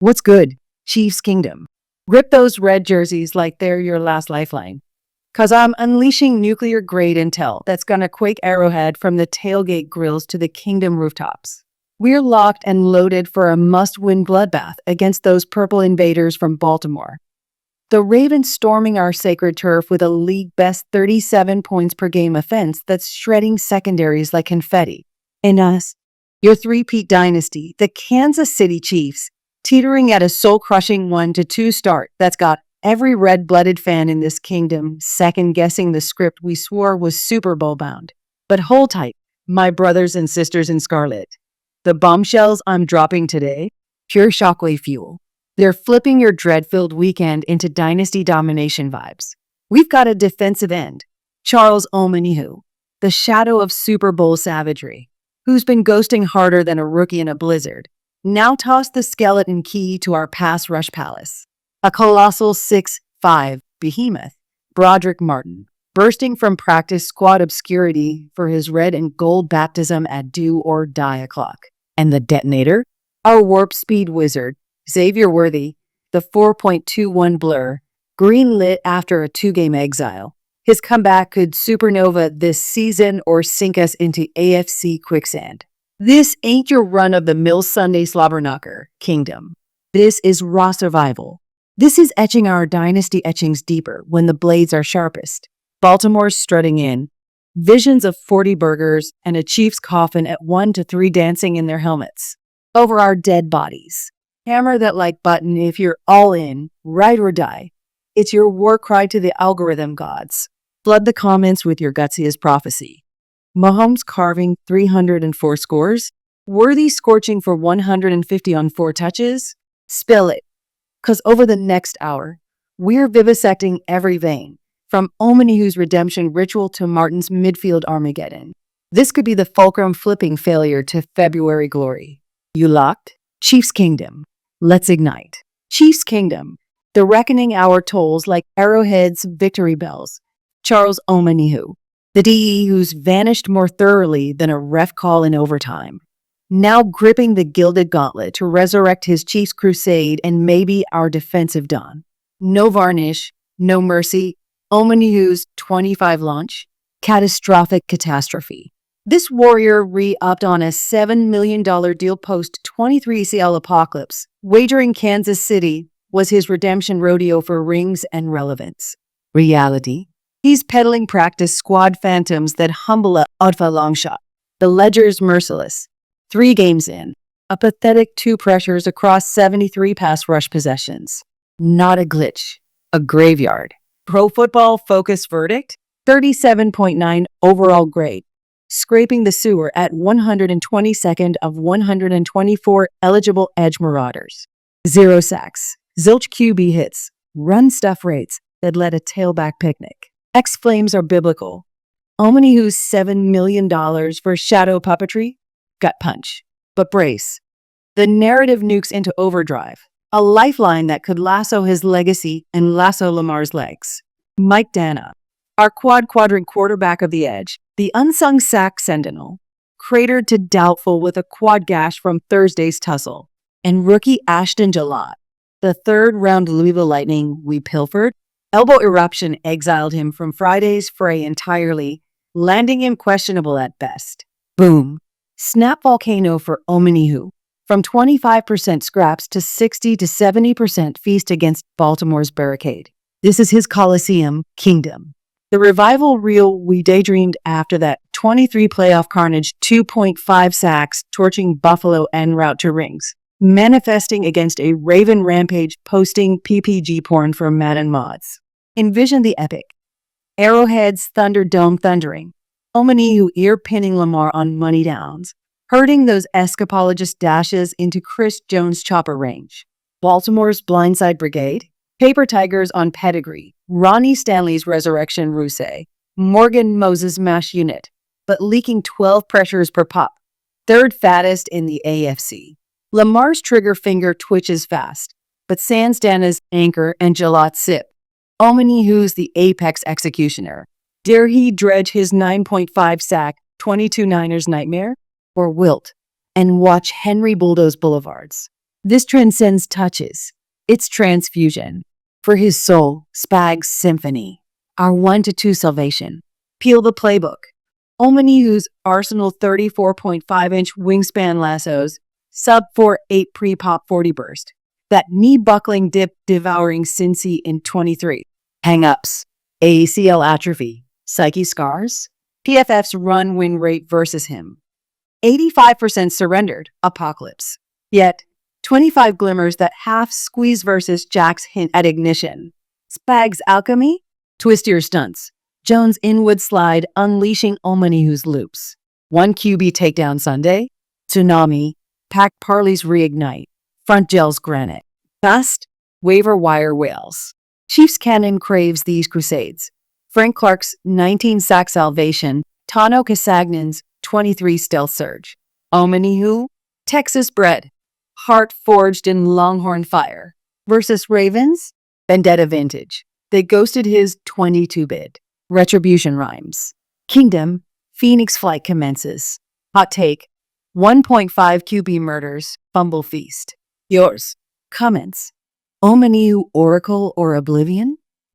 What's good, Chiefs Kingdom? Rip those red jerseys like they're your last lifeline. Cause I'm unleashing nuclear grade intel that's gonna quake Arrowhead from the tailgate grills to the Kingdom rooftops. We're locked and loaded for a must-win bloodbath against those purple invaders from Baltimore. The Ravens storming our sacred turf with a league-best 37 points per game offense that's shredding secondaries like confetti. And us, your three-peat dynasty, the Kansas City Chiefs, teetering at a soul-crushing 1-2 start that's got every red-blooded fan in this kingdom second-guessing the script we swore was Super Bowl bound. But hold tight, my brothers and sisters in scarlet. The bombshells I'm dropping today, pure shockwave fuel. They're flipping your dread-filled weekend into dynasty domination vibes. We've got a defensive end, Charles Omenihu, the shadow of Super Bowl savagery, who's been ghosting harder than a rookie in a blizzard. Now toss the skeleton key to our pass rush palace. A colossal 6'5" behemoth, Broderick Martin, bursting from practice squad obscurity for his red and gold baptism at do or die o'clock. And the detonator? Our warp speed wizard, Xavier, the 4.21 blur, green-lit after a 2-game exile. His comeback could supernova this season or sink us into AFC quicksand. This ain't your run-of-the-mill Sunday slobberknocker, Kingdom. This is raw survival. This is etching our dynasty etchings deeper when the blades are sharpest. Baltimore's strutting in, visions of 40 burgers and a Chiefs coffin at 1 to 3 dancing in their helmets. Over our dead bodies. Hammer that like button if you're all in, ride or die. It's your war cry to the algorithm gods. Flood the comments with your gutsiest prophecy. Mahomes carving 304 scores? Worthy scorching for 150 on 4 touches? Spill it. Cause over the next hour, we're vivisecting every vein, from Omenihu's redemption ritual to Martin's midfield Armageddon. This could be the fulcrum flipping failure to February glory. You locked? Chiefs Kingdom. Let's ignite. Chiefs Kingdom. The reckoning hour tolls like Arrowhead's victory bells. Charles Omenihu, the DE who's vanished more thoroughly than a ref call in overtime. Now gripping the gilded gauntlet to resurrect his Chiefs crusade and maybe our defensive dawn. No varnish, no mercy. Omenihu's 25 launch. Catastrophic catastrophe. This warrior re-upped on a $7 million deal post-23 CL apocalypse, wagering Kansas City was his redemption rodeo for rings and relevance. Reality. He's peddling practice squad phantoms that humble a Odfa long shot. The ledger's merciless. 3 games in. A pathetic 2 pressures across 73 pass rush possessions. Not a glitch. A graveyard. Pro Football Focus verdict? 37.9 overall grade. Scraping the sewer at 122nd of 124 eligible edge marauders. 0 sacks. Zilch QB hits. Run stuff rates that led a tailback picnic. X-Flames are biblical. Omenihu's $7 million for shadow puppetry? Gut punch. But brace. The narrative nukes into overdrive. A lifeline that could lasso his legacy and lasso Lamar's legs. Mike Dana, our quadrant quarterback of the edge, the unsung sack sentinel, cratered to doubtful with a quad gash from Thursday's tussle. And rookie Ashton Jalot, the 3rd-round Louisville Lightning we pilfered, elbow eruption exiled him from Friday's fray entirely, landing him questionable at best. Boom. Snap volcano for Omenihu. From 25% scraps to 60 to 70% feast against Baltimore's barricade. This is his Coliseum Kingdom. The revival reel we daydreamed after that 23 playoff carnage, 2.5 sacks, torching Buffalo en route to rings. Manifesting against a Raven rampage posting PPG porn for Madden mods. Envision the epic. Arrowhead's Thunderdome thundering. Omenihu ear-pinning Lamar on money downs. Herding those escapologist dashes into Chris Jones' chopper range. Baltimore's blindside brigade. Paper Tigers on pedigree. Ronnie Stanley's resurrection ruse. Morgan Moses' mash unit. But leaking 12 pressures per pop. 3rd fattest in the AFC. Lamar's trigger finger twitches fast, but sans Dana's anchor and Jalot's sip. Omenihu's the apex executioner. Dare he dredge his 9.5 sack 22 Niners nightmare? Or wilt and watch Henry bulldoze boulevards? This transcends touches. It's transfusion. For his soul, Spag's symphony. Our 1-2 salvation. Peel the playbook. Omanihu's Arsenal 34.5-inch wingspan lassos, sub 4.8 pre-pop 40 burst. That knee-buckling dip devouring Cincy in 23. Hang-ups. ACL atrophy. Psyche scars. PFF's run-win rate versus him. 85% surrendered. Apocalypse. Yet, 25 glimmers that half squeeze versus Jack's hint at ignition. Spag's alchemy. Twistier stunts. Jones' inwood slide unleashing Omanihu's loops. 1 QB takedown Sunday. Tsunami. Pack Parley's reignite. Front gels granite. Dust. Waiver wire whales. Chiefs Cannon craves these crusades. Frank Clark's 19 sack salvation. Tano Casagnan's 23 stealth surge. Omanihu. Texas bred. Heart forged in Longhorn fire. Versus Ravens. Vendetta vintage. They ghosted his 22 bid. Retribution rhymes. Kingdom, Phoenix flight commences. Hot take, 1.5 QB murders, fumble feast. Yours. Comments. Omanihu Oracle or Oblivion?